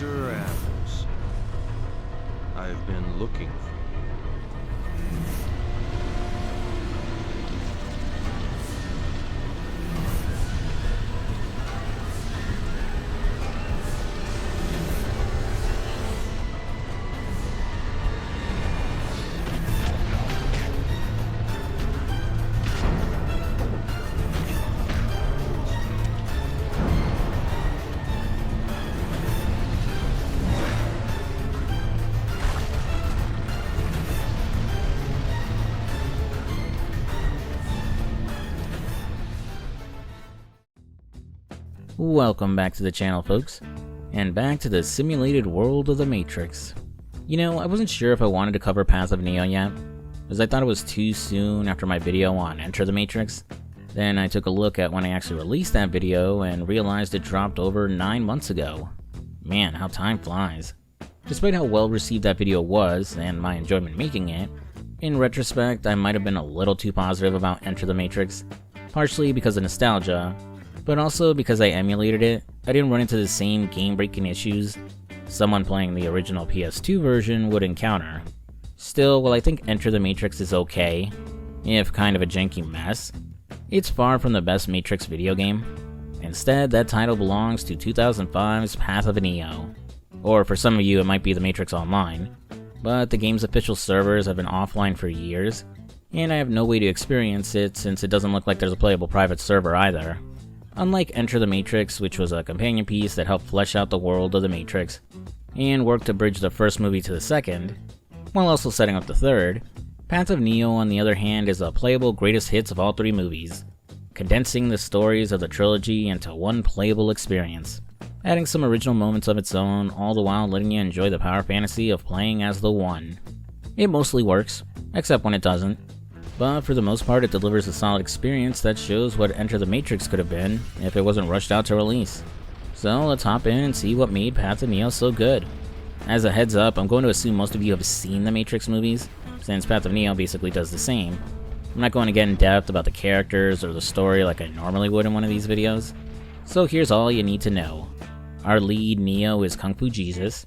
Mr. Adams, I've been looking for Welcome back to the channel, folks, and back to the simulated world of the Matrix. You know, I wasn't sure if I wanted to cover Path of Neo yet, as I thought it was too soon after my video on Enter the Matrix. Then I took a look at when I actually released that video and realized it dropped over 9 months ago. Man, how time flies. Despite how well received that video was, and my enjoyment making it, in retrospect I might have been a little too positive about Enter the Matrix, partially because of nostalgia, but also because I emulated it. I didn't run into the same game-breaking issues someone playing the original PS2 version would encounter. Still, while I think Enter the Matrix is okay, if kind of a janky mess, it's far from the best Matrix video game. Instead, that title belongs to 2005's Path of Neo. Or for some of you, it might be the Matrix Online, but the game's official servers have been offline for years, and I have no way to experience it since it doesn't look like there's a playable private server either. Unlike Enter the Matrix, which was a companion piece that helped flesh out the world of the Matrix, and worked to bridge the first movie to the second, while also setting up the third, Path of Neo on the other hand is a playable greatest hits of all three movies, condensing the stories of the trilogy into one playable experience, adding some original moments of its own, all the while letting you enjoy the power fantasy of playing as the One. It mostly works, except when it doesn't. But for the most part, it delivers a solid experience that shows what Enter the Matrix could have been if it wasn't rushed out to release. So let's hop in and see what made Path of Neo so good. As a heads up, I'm going to assume most of you have seen the Matrix movies, since Path of Neo basically does the same. I'm not going to get in depth about the characters or the story like I normally would in one of these videos. So here's all you need to know. Our lead, Neo, is Kung Fu Jesus.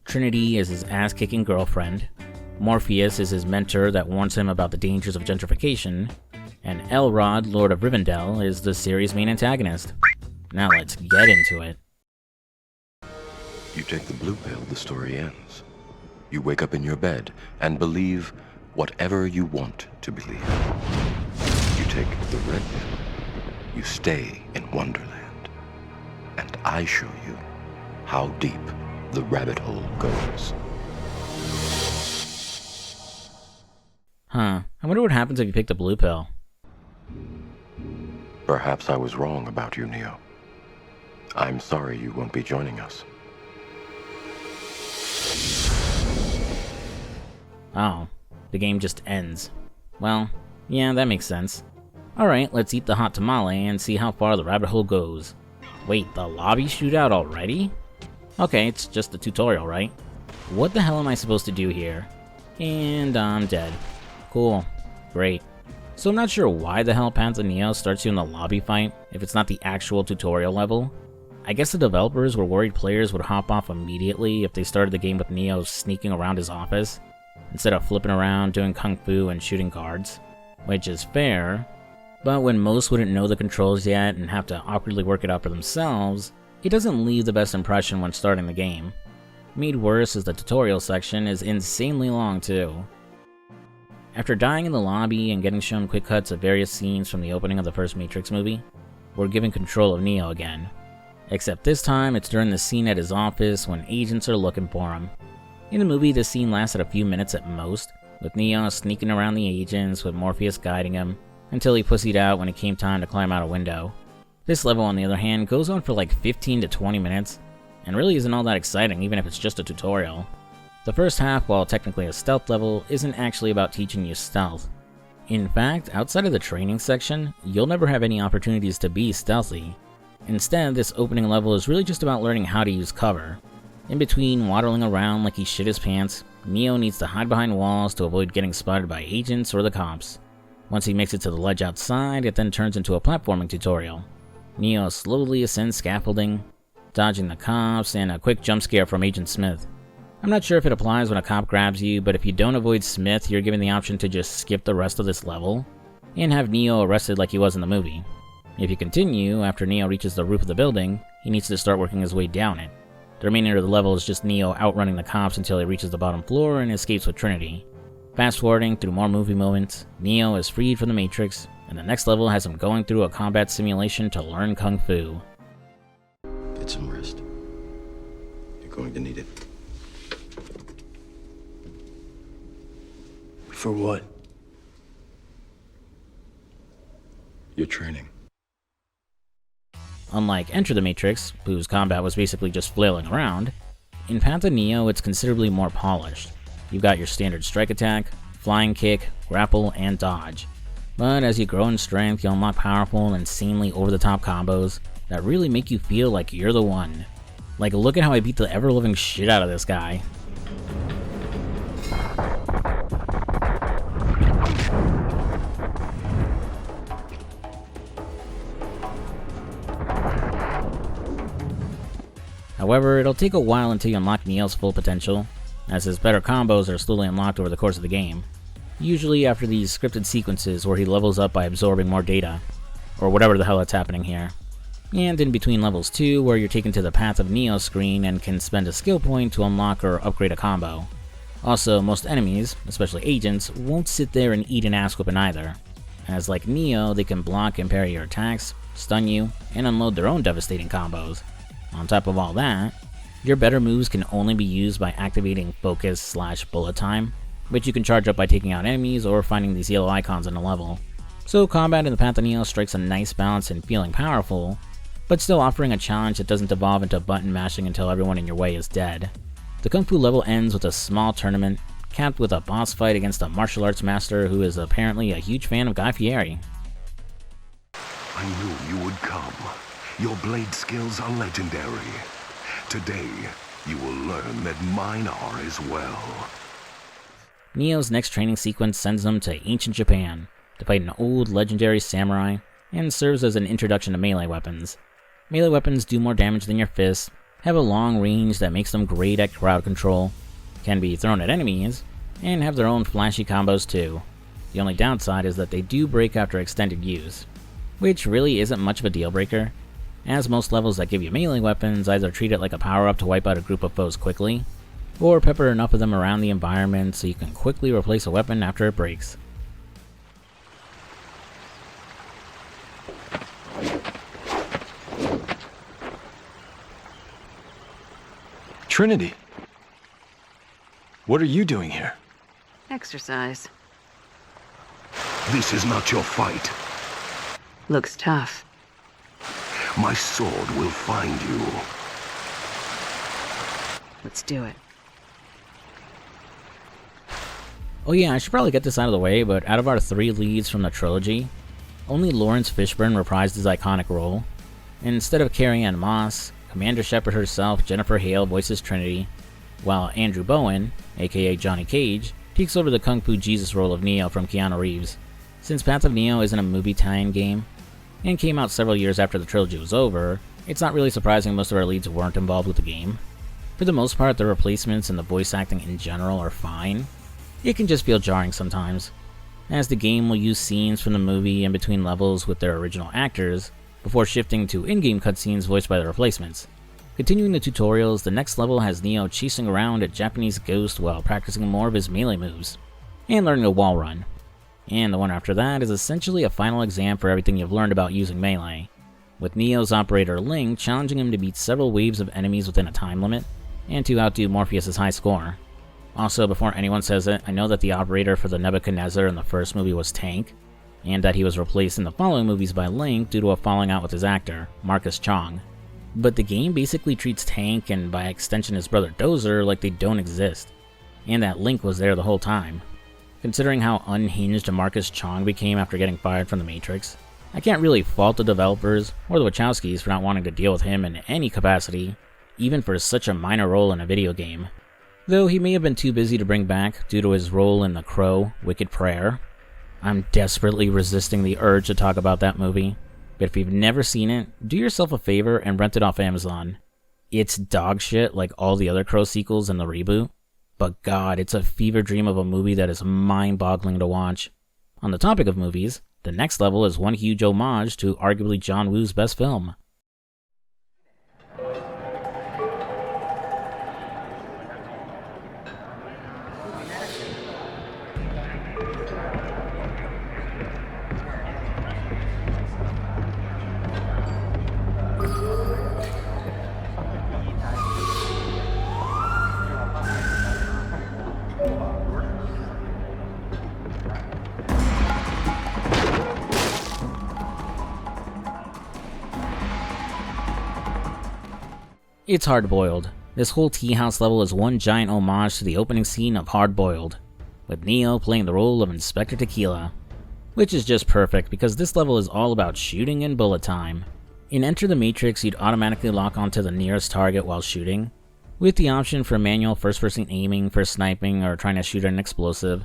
Trinity is his ass-kicking girlfriend. Morpheus is his mentor that warns him about the dangers of gentrification, and Elrod, Lord of Rivendell, is the series' main antagonist. Now let's get into it. You take the blue pill, the story ends. You wake up in your bed and believe whatever you want to believe. You take the red pill, you stay in Wonderland, and I show you how deep the rabbit hole goes. Huh, I wonder what happens if you pick the blue pill. Perhaps I was wrong about you, Neo. I'm sorry you won't be joining us. Oh, the game just ends. Well, yeah, that makes sense. Alright, let's eat the hot tamale and see how far the rabbit hole goes. Wait, the lobby shootout already? Okay, it's just the tutorial, right? What the hell am I supposed to do here? And I'm dead. Cool. Great. So I'm not sure why the hell Path of Neo starts you in the lobby fight if it's not the actual tutorial level. I guess the developers were worried players would hop off immediately if they started the game with Neo sneaking around his office, instead of flipping around doing kung fu and shooting guards, which is fair, but when most wouldn't know the controls yet and have to awkwardly work it out for themselves, it doesn't leave the best impression when starting the game. Made worse is the tutorial section is insanely long too. After dying in the lobby and getting shown quick cuts of various scenes from the opening of the first Matrix movie, we're given control of Neo again. Except this time it's during the scene at his office when agents are looking for him. In the movie, this scene lasted a few minutes at most, with Neo sneaking around the agents with Morpheus guiding him, until he pussied out when it came time to climb out a window. This level, on the other hand, goes on for like 15 to 20 minutes, and really isn't all that exciting even if it's just a tutorial. The first half, while technically a stealth level, isn't actually about teaching you stealth. In fact, outside of the training section, you'll never have any opportunities to be stealthy. Instead, this opening level is really just about learning how to use cover. In between waddling around like he shit his pants, Neo needs to hide behind walls to avoid getting spotted by agents or the cops. Once he makes it to the ledge outside, it then turns into a platforming tutorial. Neo slowly ascends scaffolding, dodging the cops, and a quick jump scare from Agent Smith. I'm not sure if it applies when a cop grabs you, but if you don't avoid Smith, you're given the option to just skip the rest of this level and have Neo arrested like he was in the movie. If you continue, after Neo reaches the roof of the building, he needs to start working his way down it. The remainder of the level is just Neo outrunning the cops until he reaches the bottom floor and escapes with Trinity. Fast forwarding through more movie moments, Neo is freed from the Matrix, and the next level has him going through a combat simulation to learn Kung Fu. Get some rest. You're going to need it. For what? Your training. Unlike Enter the Matrix, whose combat was basically just flailing around, in Path of Neo it's considerably more polished. You've got your standard strike attack, flying kick, grapple, and dodge. But as you grow in strength, you unlock powerful, insanely over-the-top combos that really make you feel like you're the one. Like, look at how I beat the ever-living shit out of this guy. However, it'll take a while until you unlock Neo's full potential, as his better combos are slowly unlocked over the course of the game. Usually after these scripted sequences where he levels up by absorbing more data, or whatever the hell that's happening here. And in between levels 2, where you're taken to the Path of Neo screen and can spend a skill point to unlock or upgrade a combo. Also, most enemies, especially agents, won't sit there and eat an ass whooping either, as like Neo, they can block and parry your attacks, stun you, and unload their own devastating combos. On top of all that, your better moves can only be used by activating focus/bullet time, which you can charge up by taking out enemies or finding these yellow icons in a level. So combat in the Path of Neo strikes a nice balance in feeling powerful, but still offering a challenge that doesn't devolve into button mashing until everyone in your way is dead. The Kung Fu level ends with a small tournament, capped with a boss fight against a martial arts master who is apparently a huge fan of Guy Fieri. I knew you would come. Your blade skills are legendary. Today, you will learn that mine are as well. Neo's next training sequence sends him to ancient Japan to fight an old legendary samurai, and serves as an introduction to melee weapons. Melee weapons do more damage than your fists, have a long range that makes them great at crowd control, can be thrown at enemies, and have their own flashy combos too. The only downside is that they do break after extended use, which really isn't much of a deal breaker, as most levels that give you melee weapons either treat it like a power-up to wipe out a group of foes quickly, or pepper enough of them around the environment so you can quickly replace a weapon after it breaks. Trinity. What are you doing here? Exercise. This is not your fight. Looks tough. My sword will find you. Let's do it. Oh yeah, I should probably get this out of the way, but out of our 3 leads from the trilogy, only Lawrence Fishburne reprised his iconic role. Instead of Carrie Ann Moss, Commander Shepard herself, Jennifer Hale, voices Trinity, while Andrew Bowen, aka Johnny Cage, takes over the Kung Fu Jesus role of Neo from Keanu Reeves. Since Path of Neo isn't a movie tie-in game, and came out several years after the trilogy was over, it's not really surprising most of our leads weren't involved with the game. For the most part, the replacements and the voice acting in general are fine. It can just feel jarring sometimes, as the game will use scenes from the movie in between levels with their original actors, before shifting to in-game cutscenes voiced by the replacements. Continuing the tutorials, the next level has Neo chasing around a Japanese ghost while practicing more of his melee moves, and learning a wall run. And the one after that is essentially a final exam for everything you've learned about using melee, with Neo's operator Link challenging him to beat several waves of enemies within a time limit, and to outdo Morpheus' high score. Also, before anyone says it, I know that the operator for the Nebuchadnezzar in the first movie was Tank, and that he was replaced in the following movies by Link due to a falling out with his actor, Marcus Chong. But the game basically treats Tank, and by extension his brother Dozer, like they don't exist, and that Link was there the whole time. Considering how unhinged Marcus Chong became after getting fired from the Matrix, I can't really fault the developers or the Wachowskis for not wanting to deal with him in any capacity, even for such a minor role in a video game. Though he may have been too busy to bring back due to his role in The Crow, Wicked Prayer. I'm desperately resisting the urge to talk about that movie, but if you've never seen it, do yourself a favor and rent it off Amazon. It's dog shit like all the other Crow sequels in the reboot, but god, it's a fever dream of a movie that is mind-boggling to watch. On the topic of movies, the next level is one huge homage to arguably John Woo's best film. It's Hard-Boiled. This whole tea house level is one giant homage to the opening scene of Hard-Boiled, with Neo playing the role of Inspector Tequila, which is just perfect because this level is all about shooting and bullet time. In Enter the Matrix, you'd automatically lock onto the nearest target while shooting, with the option for manual first-person aiming for sniping or trying to shoot an explosive.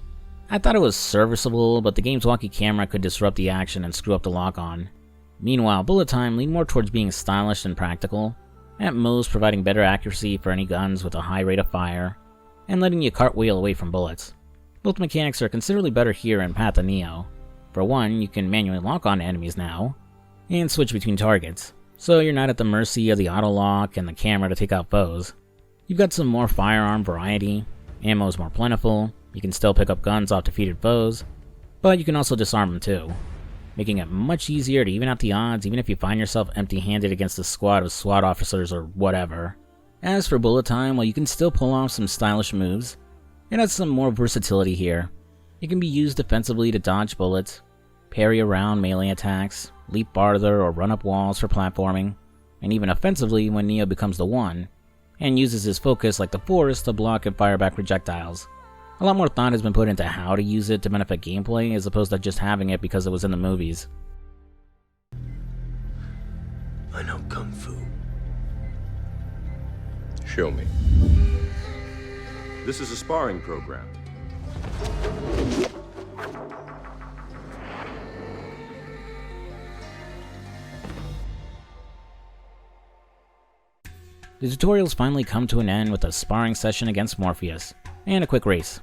I thought it was serviceable, but the game's wonky camera could disrupt the action and screw up the lock-on. Meanwhile, bullet time leaned more towards being stylish and practical, at most providing better accuracy for any guns with a high rate of fire, and letting you cartwheel away from bullets. Both mechanics are considerably better here in Path of Neo. For one, you can manually lock on enemies now, and switch between targets, so you're not at the mercy of the auto-lock and the camera to take out foes. You've got some more firearm variety, ammo is more plentiful, you can still pick up guns off defeated foes, but you can also disarm them too, making it much easier to even out the odds even if you find yourself empty-handed against a squad of SWAT officers or whatever. As for bullet time, while you can still pull off some stylish moves, it has some more versatility here. It can be used defensively to dodge bullets, parry around melee attacks, leap farther or run up walls for platforming, and even offensively when Neo becomes the One, and uses his focus like the Force to block and fire back projectiles. A lot more thought has been put into how to use it to benefit gameplay as opposed to just having it because it was in the movies. I know Kung Fu. Show me. This is a sparring program. The tutorials finally come to an end with a sparring session against Morpheus, and a quick race.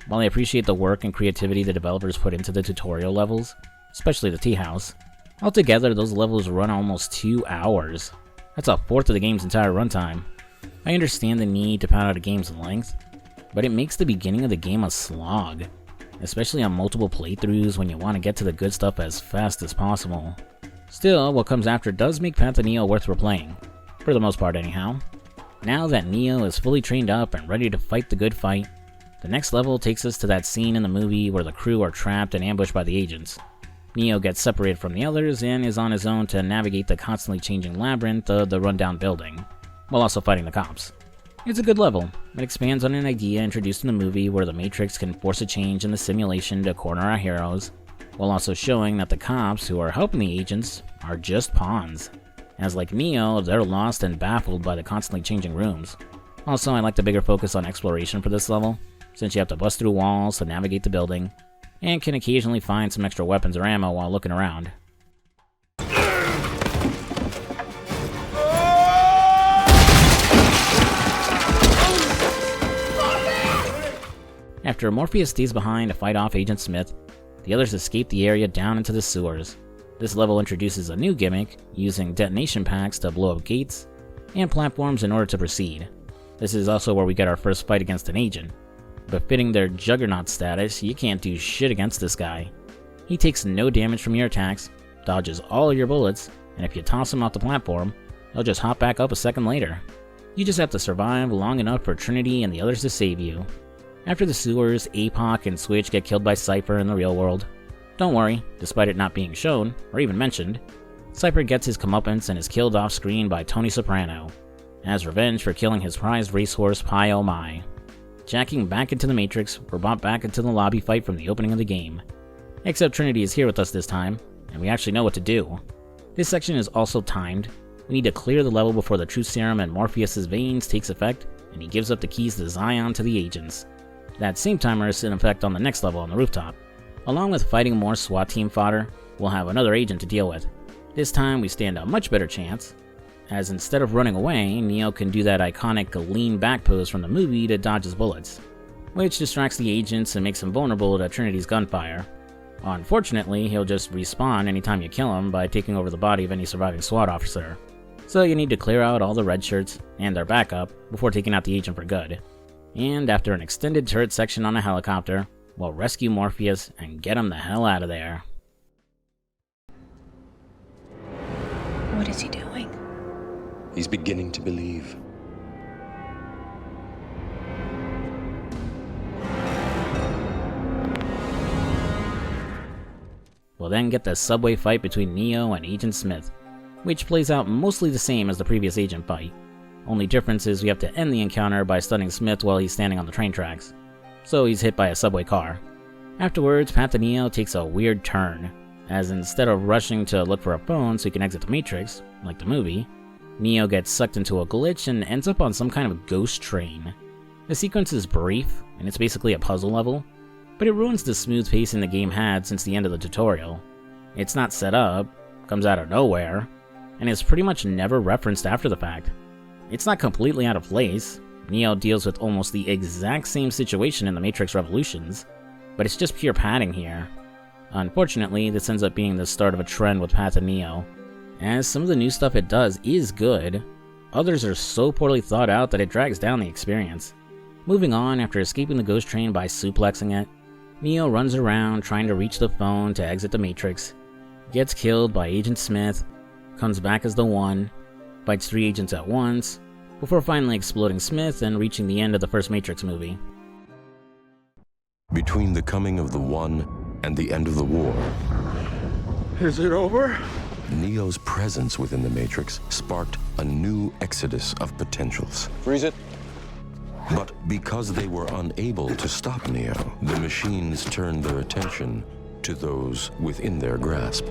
While I appreciate the work and creativity the developers put into the tutorial levels, especially the tea house, altogether those levels run almost 2 hours. That's a fourth of the game's entire runtime. I understand the need to pad out a game's length, but it makes the beginning of the game a slog, especially on multiple playthroughs when you want to get to the good stuff as fast as possible. Still, what comes after does make Path of Neo worth replaying, for the most part anyhow. Now that Neo is fully trained up and ready to fight the good fight, the next level takes us to that scene in the movie where the crew are trapped and ambushed by the agents. Neo gets separated from the others and is on his own to navigate the constantly changing labyrinth of the rundown building, while also fighting the cops. It's a good level. It expands on an idea introduced in the movie where the Matrix can force a change in the simulation to corner our heroes, while also showing that the cops who are helping the agents are just pawns. As like Neo, they're lost and baffled by the constantly changing rooms. Also, I like the bigger focus on exploration for this level, since you have to bust through walls to navigate the building, and can occasionally find some extra weapons or ammo while looking around. After Morpheus stays behind to fight off Agent Smith, the others escape the area down into the sewers. This level introduces a new gimmick, using detonation packs to blow up gates and platforms in order to proceed. This is also where we get our first fight against an agent. Befitting their juggernaut status, you can't do shit against this guy. He takes no damage from your attacks, dodges all your bullets, and if you toss him off the platform, he'll just hop back up a second later. You just have to survive long enough for Trinity and the others to save you. After the sewers, APOC and Switch get killed by Cypher in the real world. Don't worry, despite it not being shown, or even mentioned, Cypher gets his comeuppance and is killed off screen by Tony Soprano, as revenge for killing his prized racehorse Pi Oh My. Jacking back into the Matrix, we're brought back into the lobby fight from the opening of the game. Except Trinity is here with us this time, and we actually know what to do. This section is also timed. We need to clear the level before the truth serum in Morpheus' veins takes effect, and he gives up the keys to Zion to the agents. That same timer is in effect on the next level on the rooftop. Along with fighting more SWAT team fodder, we'll have another agent to deal with. This time we stand a much better chance, as instead of running away, Neo can do that iconic lean back pose from the movie to dodge his bullets, which distracts the agents and makes him vulnerable to Trinity's gunfire. Unfortunately, he'll just respawn anytime you kill him by taking over the body of any surviving SWAT officer, so you need to clear out all the red shirts and their backup before taking out the agent for good. And after an extended turret section on a helicopter, we'll rescue Morpheus and get him the hell out of there. What is he doing? He's beginning to believe. We'll then get the subway fight between Neo and Agent Smith, which plays out mostly the same as the previous agent fight. Only difference is we have to end the encounter by stunning Smith while he's standing on the train tracks, so he's hit by a subway car. Afterwards, Path to Neo takes a weird turn, as instead of rushing to look for a phone so he can exit the Matrix, like the movie, Neo gets sucked into a glitch and ends up on some kind of ghost train. The sequence is brief, and it's basically a puzzle level, but it ruins the smooth pacing the game had since the end of the tutorial. It's not set up, comes out of nowhere, and is pretty much never referenced after the fact. It's not completely out of place. Neo deals with almost the exact same situation in the Matrix Revolutions, but it's just pure padding here. Unfortunately, this ends up being the start of a trend with Path to Neo, as some of the new stuff it does is good. Others are so poorly thought out that it drags down the experience. Moving on, after escaping the ghost train by suplexing it, Neo runs around trying to reach the phone to exit the Matrix, gets killed by Agent Smith, comes back as the One, fights 3 agents at once, before finally exploding Smith and reaching the end of the first Matrix movie. Between the coming of the One and the end of the war, Is it over? Neo's presence within the Matrix sparked a new exodus of potentials. Freeze it. But because they were unable to stop Neo, the machines turned their attention to those within their grasp.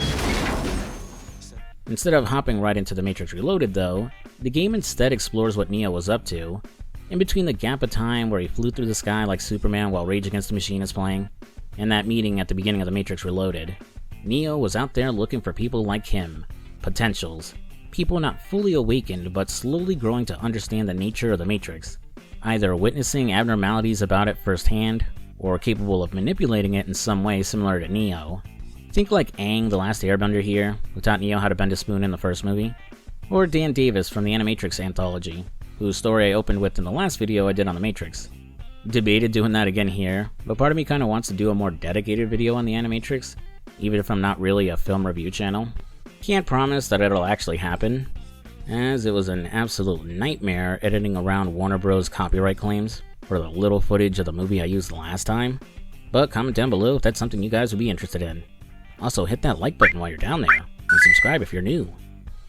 Instead of hopping right into The Matrix Reloaded though, the game instead explores what Neo was up to, in between the gap of time where he flew through the sky like Superman while Rage Against the Machine is playing, and that meeting at the beginning of The Matrix Reloaded. Neo was out there looking for people like him, potentials, people not fully awakened but slowly growing to understand the nature of the Matrix, either witnessing abnormalities about it firsthand, or capable of manipulating it in some way similar to Neo. Think like Aang the Last Airbender here, who taught Neo how to bend a spoon in the first movie, or Dan Davis from the Animatrix anthology, whose story I opened with in the last video I did on the Matrix. Debated doing that again here, but part of me kinda wants to do a more dedicated video on the Animatrix, even if I'm not really a film review channel. Can't promise that it'll actually happen, as it was an absolute nightmare editing around Warner Bros. Copyright claims for the little footage of the movie I used last time, but comment down below if that's something you guys would be interested in. Also hit that like button while you're down there, and subscribe if you're new.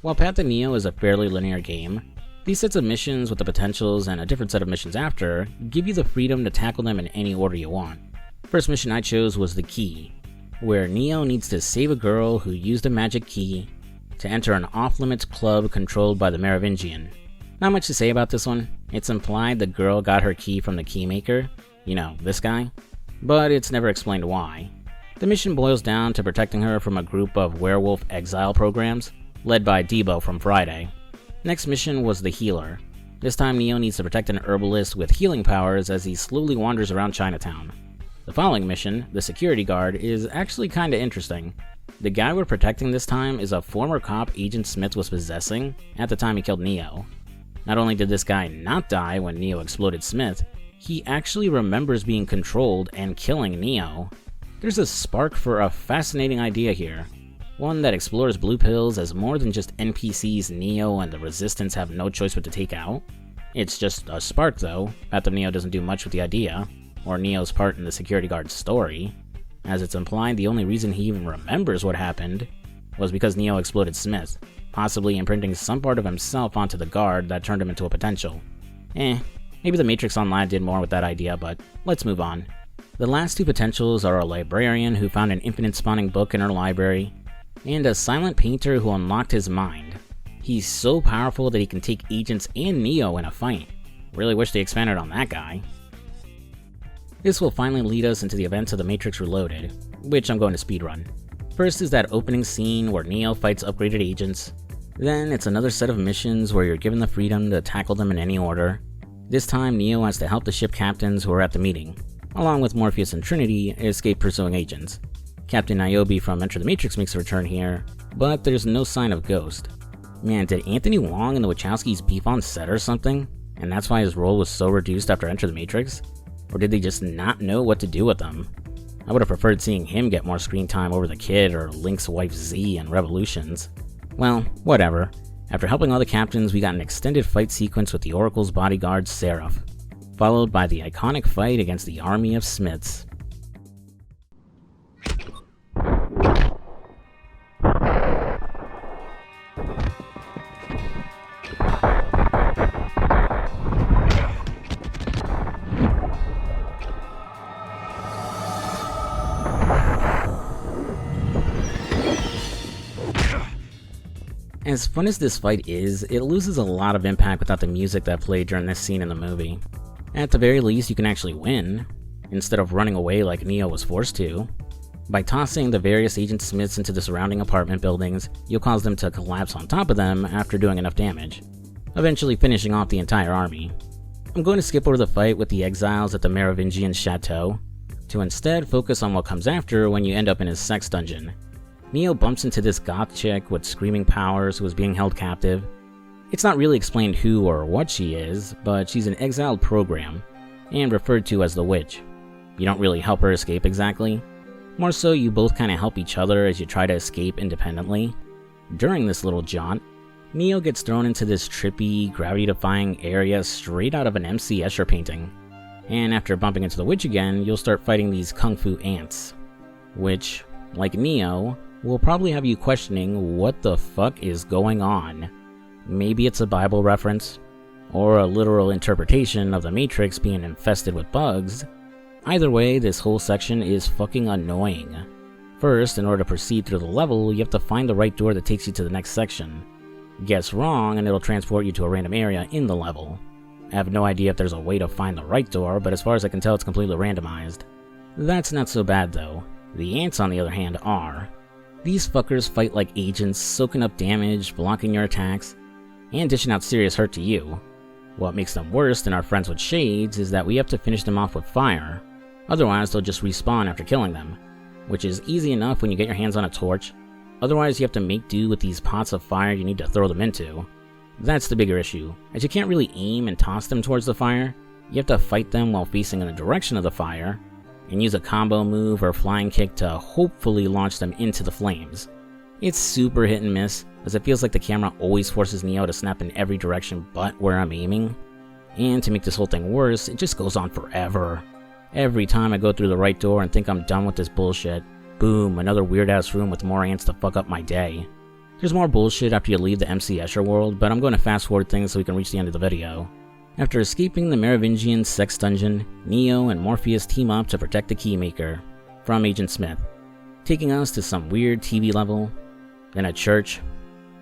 While Path to Neo is a fairly linear game, these sets of missions with the potentials and a different set of missions after give you the freedom to tackle them in any order you want. First mission I chose was The Key, where Neo needs to save a girl who used a magic key to enter an off-limits club controlled by the Merovingian. Not much to say about this one. It's implied the girl got her key from the keymaker, you know, this guy, but it's never explained why. The mission boils down to protecting her from a group of werewolf exile programs, led by Debo from Friday. Next mission was The Healer. This time Neo needs to protect an herbalist with healing powers as he slowly wanders around Chinatown. The following mission, The Security Guard, is actually kinda interesting. The guy we're protecting this time is a former cop Agent Smith was possessing at the time he killed Neo. Not only did this guy not die when Neo exploded Smith, he actually remembers being controlled and killing Neo. There's a spark for a fascinating idea here, one that explores blue pills as more than just NPCs Neo and the Resistance have no choice but to take out. It's just a spark though. Path of Neo doesn't do much with the idea, or Neo's part in the security guard's story, as it's implied the only reason he even remembers what happened was because Neo exploded Smith, possibly imprinting some part of himself onto the guard that turned him into a potential. Maybe the Matrix Online did more with that idea, but let's move on. The last two potentials are a librarian who found an infinite spawning book in her library, and a silent painter who unlocked his mind. He's so powerful that he can take agents and Neo in a fight. Really wish they expanded on that guy. This will finally lead us into the events of The Matrix Reloaded, which I'm going to speedrun. First is that opening scene where Neo fights upgraded agents. Then it's another set of missions where you're given the freedom to tackle them in any order. This time, Neo has to help the ship captains who are at the meeting, along with Morpheus and Trinity, escape pursuing agents. Captain Niobe from Enter the Matrix makes a return here, but there's no sign of Ghost. Man, did Anthony Wong and the Wachowskis beef on set or something? And that's why his role was so reduced after Enter the Matrix? Or did they just not know what to do with him? I would have preferred seeing him get more screen time over the kid or Link's wife Z in Revolutions. Well, whatever. After helping all the captains, we got an extended fight sequence with the Oracle's bodyguard Seraph, followed by the iconic fight against the army of Smiths. As fun as this fight is, it loses a lot of impact without the music that played during this scene in the movie. At the very least, you can actually win, instead of running away like Neo was forced to. By tossing the various Agent Smiths into the surrounding apartment buildings, you'll cause them to collapse on top of them after doing enough damage, eventually finishing off the entire army. I'm going to skip over the fight with the exiles at the Merovingian chateau, to instead focus on what comes after when you end up in his sex dungeon. Neo bumps into this goth chick with screaming powers who is being held captive. It's not really explained who or what she is, but she's an exiled program, and referred to as the Witch. You don't really help her escape exactly. More so, you both kinda help each other as you try to escape independently. During this little jaunt, Neo gets thrown into this trippy, gravity-defying area straight out of an M.C. Escher painting. And after bumping into the Witch again, you'll start fighting these kung fu ants, which, like Neo, will probably have you questioning what the fuck is going on. Maybe it's a Bible reference, or a literal interpretation of the Matrix being infested with bugs. Either way, this whole section is fucking annoying. First, in order to proceed through the level, you have to find the right door that takes you to the next section. Guess wrong and it'll transport you to a random area in the level. I have no idea if there's a way to find the right door, but as far as I can tell it's completely randomized. That's not so bad though. The ants on the other hand are. These fuckers fight like agents, soaking up damage, blocking your attacks, and dishing out serious hurt to you. What makes them worse than our friends with shades is that we have to finish them off with fire, otherwise they'll just respawn after killing them, which is easy enough when you get your hands on a torch. Otherwise you have to make do with these pots of fire you need to throw them into. That's the bigger issue, as you can't really aim and toss them towards the fire. You have to fight them while facing in the direction of the fire, and use a combo move or flying kick to hopefully launch them into the flames. It's super hit and miss, as it feels like the camera always forces Neo to snap in every direction but where I'm aiming. And to make this whole thing worse, it just goes on forever. Every time I go through the right door and think I'm done with this bullshit, boom, another weird ass room with more ants to fuck up my day. There's more bullshit after you leave the MC Escher world, but I'm going to fast forward things so we can reach the end of the video. After escaping the Merovingian sex dungeon, Neo and Morpheus team up to protect the Keymaker from Agent Smith, taking us to some weird TV level, then a church,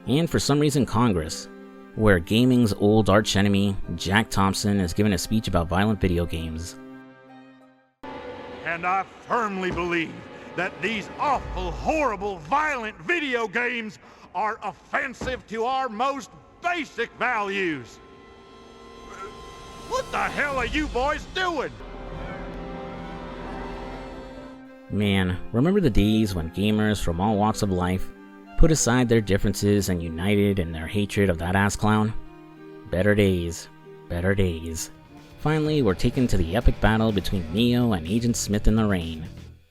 and for some reason Congress, where gaming's old archenemy, Jack Thompson, is giving a speech about violent video games. And I firmly believe that these awful, horrible, violent video games are offensive to our most basic values. What the hell are you boys doing? Man, remember the days when gamers from all walks of life put aside their differences and united in their hatred of that ass clown? Better days. Better days. Finally, we're taken to the epic battle between Neo and Agent Smith in the rain.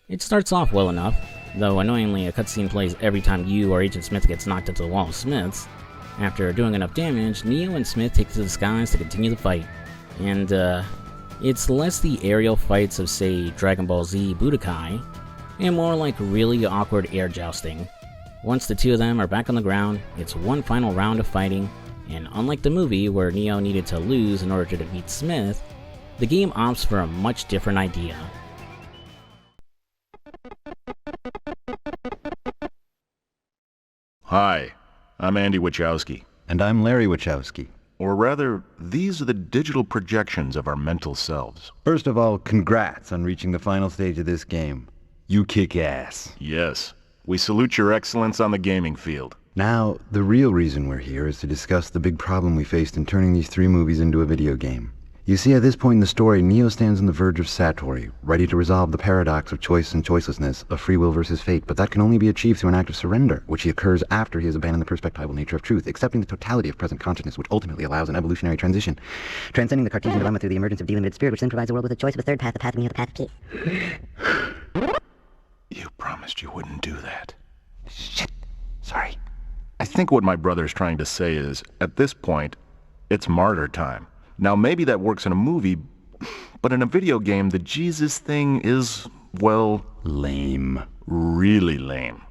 It starts off well enough, though annoyingly a cutscene plays every time you or Agent Smith gets knocked into the wall of Smiths. After doing enough damage, Neo and Smith take to the skies to continue the fight. And, it's less the aerial fights of, say, Dragon Ball Z Budokai, and more like really awkward air jousting. Once the two of them are back on the ground, it's one final round of fighting, and unlike the movie where Neo needed to lose in order to defeat Smith, the game opts for a much different idea. Hi, I'm Andy Wachowski. And I'm Larry Wachowski. Or rather, these are the digital projections of our mental selves. First of all, congrats on reaching the final stage of this game. You kick ass. Yes, we salute your excellence on the gaming field. Now, the real reason we're here is to discuss the big problem we faced in turning these 3 movies into a video game. You see, at this point in the story, Neo stands on the verge of Satori, ready to resolve the paradox of choice and choicelessness, of free will versus fate, but that can only be achieved through an act of surrender, which occurs after he has abandoned the perspectival nature of truth, accepting the totality of present consciousness, which ultimately allows an evolutionary transition, transcending the Cartesian dilemma through the emergence of delimited spirit, which then provides the world with a choice of a third path, the path of Neo, the path of peace. You promised you wouldn't do that. Shit. Sorry. I think what my brother's trying to say is, at this point, it's martyr time. Now, maybe that works in a movie, but in a video game, the Jesus thing is, well... lame. Really lame.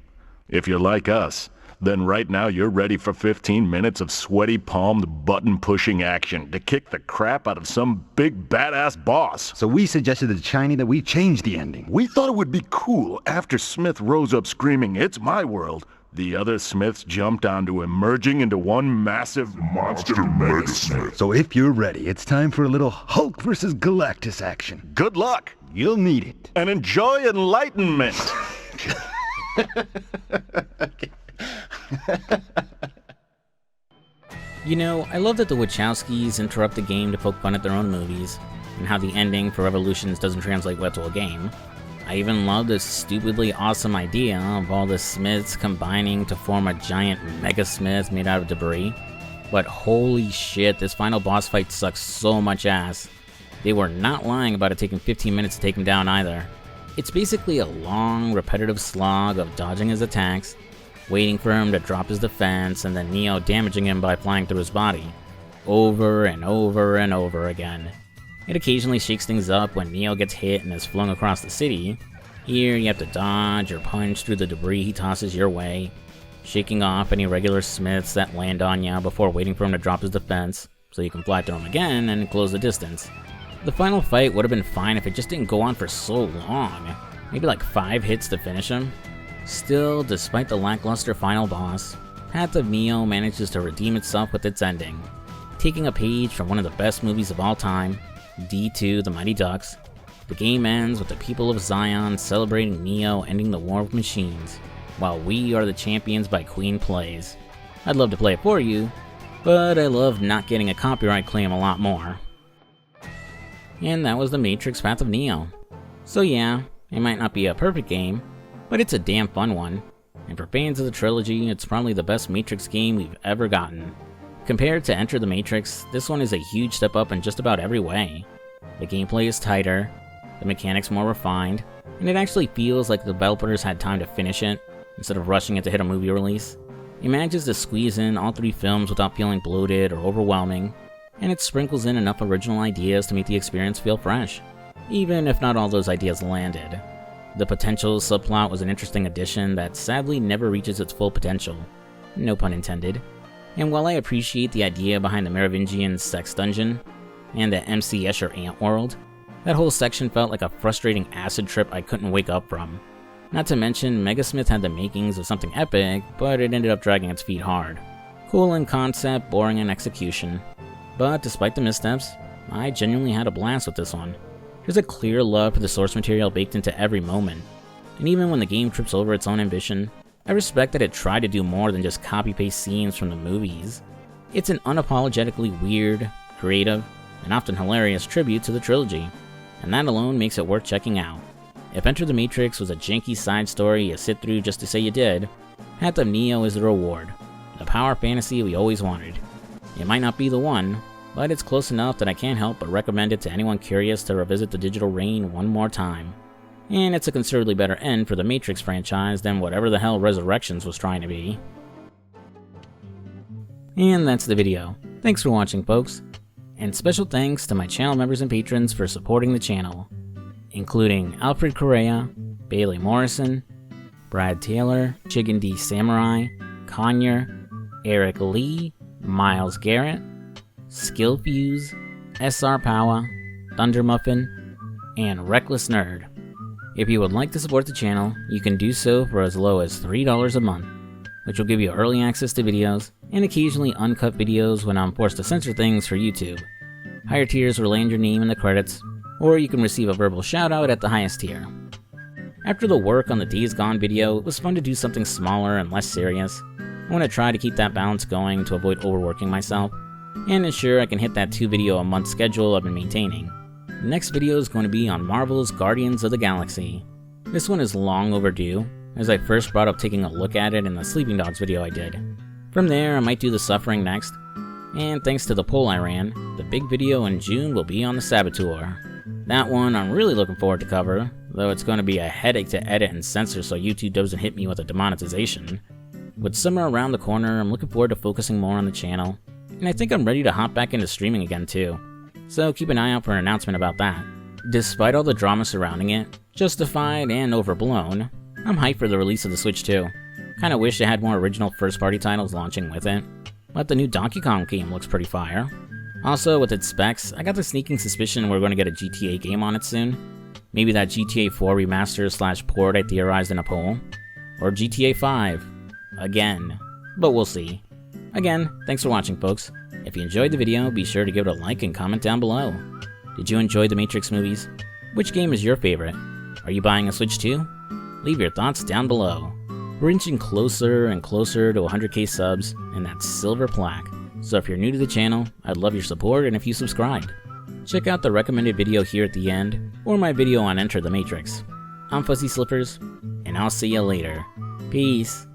If you're like us, then right now you're ready for 15 minutes of sweaty-palmed, button-pushing action to kick the crap out of some big badass boss. So we suggested to Shiny that we change the ending. We thought it would be cool after Smith rose up screaming, "It's my world." The other Smiths jumped onto him, merging into one massive monster Mega Smith. So if you're ready, it's time for a little Hulk versus Galactus action. Good luck! You'll need it. And enjoy enlightenment! You know, I love that the Wachowskis interrupt the game to poke fun at their own movies, and how the ending for Revolutions doesn't translate well to a game. I even love this stupidly awesome idea of all the Smiths combining to form a giant Mega Smith made out of debris. But holy shit, this final boss fight sucks so much ass. They were not lying about it taking 15 minutes to take him down either. It's basically a long, repetitive slog of dodging his attacks, waiting for him to drop his defense, and then Neo damaging him by flying through his body. Over and over and over again. It occasionally shakes things up when Neo gets hit and is flung across the city. Here you have to dodge or punch through the debris he tosses your way, shaking off any regular Smiths that land on ya before waiting for him to drop his defense, so you can fly through him again and close the distance. The final fight would have been fine if it just didn't go on for so long, maybe like 5 hits to finish him. Still, despite the lackluster final boss, Path of Neo manages to redeem itself with its ending, taking a page from one of the best movies of all time, D2 The Mighty Ducks. The game ends with the people of Zion celebrating Neo ending the war of machines, while We Are the Champions by Queen plays. I'd love to play it for you, but I love not getting a copyright claim a lot more. And that was The Matrix Path of Neo. So yeah, it might not be a perfect game, but it's a damn fun one. And for fans of the trilogy, it's probably the best Matrix game we've ever gotten. Compared to Enter the Matrix, this one is a huge step up in just about every way. The gameplay is tighter, the mechanics more refined, and it actually feels like the developers had time to finish it, instead of rushing it to hit a movie release. It manages to squeeze in all 3 films without feeling bloated or overwhelming, and it sprinkles in enough original ideas to make the experience feel fresh, even if not all those ideas landed. The potential subplot was an interesting addition that sadly never reaches its full potential. No pun intended. And while I appreciate the idea behind the Merovingian sex dungeon, and the MC Escher ant world, that whole section felt like a frustrating acid trip I couldn't wake up from. Not to mention, Megasmith had the makings of something epic, but it ended up dragging its feet hard. Cool in concept, boring in execution. But despite the missteps, I genuinely had a blast with this one. There's a clear love for the source material baked into every moment, and even when the game trips over its own ambition, I respect that it tried to do more than just copy-paste scenes from the movies. It's an unapologetically weird, creative, and often hilarious tribute to the trilogy, and that alone makes it worth checking out. If Enter the Matrix was a janky side story you sit through just to say you did, Path of Neo is the reward, the power fantasy we always wanted. It might not be the one, but it's close enough that I can't help but recommend it to anyone curious to revisit the digital reign one more time. And it's a considerably better end for the Matrix franchise than whatever the hell Resurrections was trying to be. And that's the video. Thanks for watching, folks. And special thanks to my channel members and patrons for supporting the channel, including Alfred Correa, Bailey Morrison, Brad Taylor, Chicken D Samurai, Conyer, Eric Lee, Miles Garrett, Skillfuse, SR Powa, Thunder Muffin, and Reckless Nerd. If you would like to support the channel, you can do so for as low as $3 a month, which will give you early access to videos, and occasionally uncut videos when I'm forced to censor things for YouTube. Higher tiers will land your name in the credits, or you can receive a verbal shoutout at the highest tier. After the work on the Days Gone video, it was fun to do something smaller and less serious. I want to try to keep that balance going to avoid overworking myself, and ensure I can hit that 2 video a month schedule I've been maintaining. The next video is going to be on Marvel's Guardians of the Galaxy. This one is long overdue, as I first brought up taking a look at it in the Sleeping Dogs video I did. From there, I might do The Suffering next, and thanks to the poll I ran, the big video in June will be on the Saboteur. That one I'm really looking forward to cover, though it's going to be a headache to edit and censor so YouTube doesn't hit me with a demonetization. With summer around the corner, I'm looking forward to focusing more on the channel, and I think I'm ready to hop back into streaming again too, so keep an eye out for an announcement about that. Despite all the drama surrounding it, justified and overblown, I'm hyped for the release of the Switch 2. Kinda wish they had more original first-party titles launching with it, but the new Donkey Kong game looks pretty fire. Also, with its specs, I got the sneaking suspicion we're going to get a GTA game on it soon. Maybe that GTA 4 remaster / port I theorized in a poll. Or GTA 5. Again. But we'll see. Again, thanks for watching, folks. If you enjoyed the video, be sure to give it a like and comment down below. Did you enjoy the Matrix movies? Which game is your favorite? Are you buying a Switch 2? Leave your thoughts down below. We're inching closer and closer to 100k subs and that silver plaque. So if you're new to the channel, I'd love your support and if you subscribed. Check out the recommended video here at the end, or my video on Enter the Matrix. I'm Fuzzy Slippers, and I'll see you later. Peace.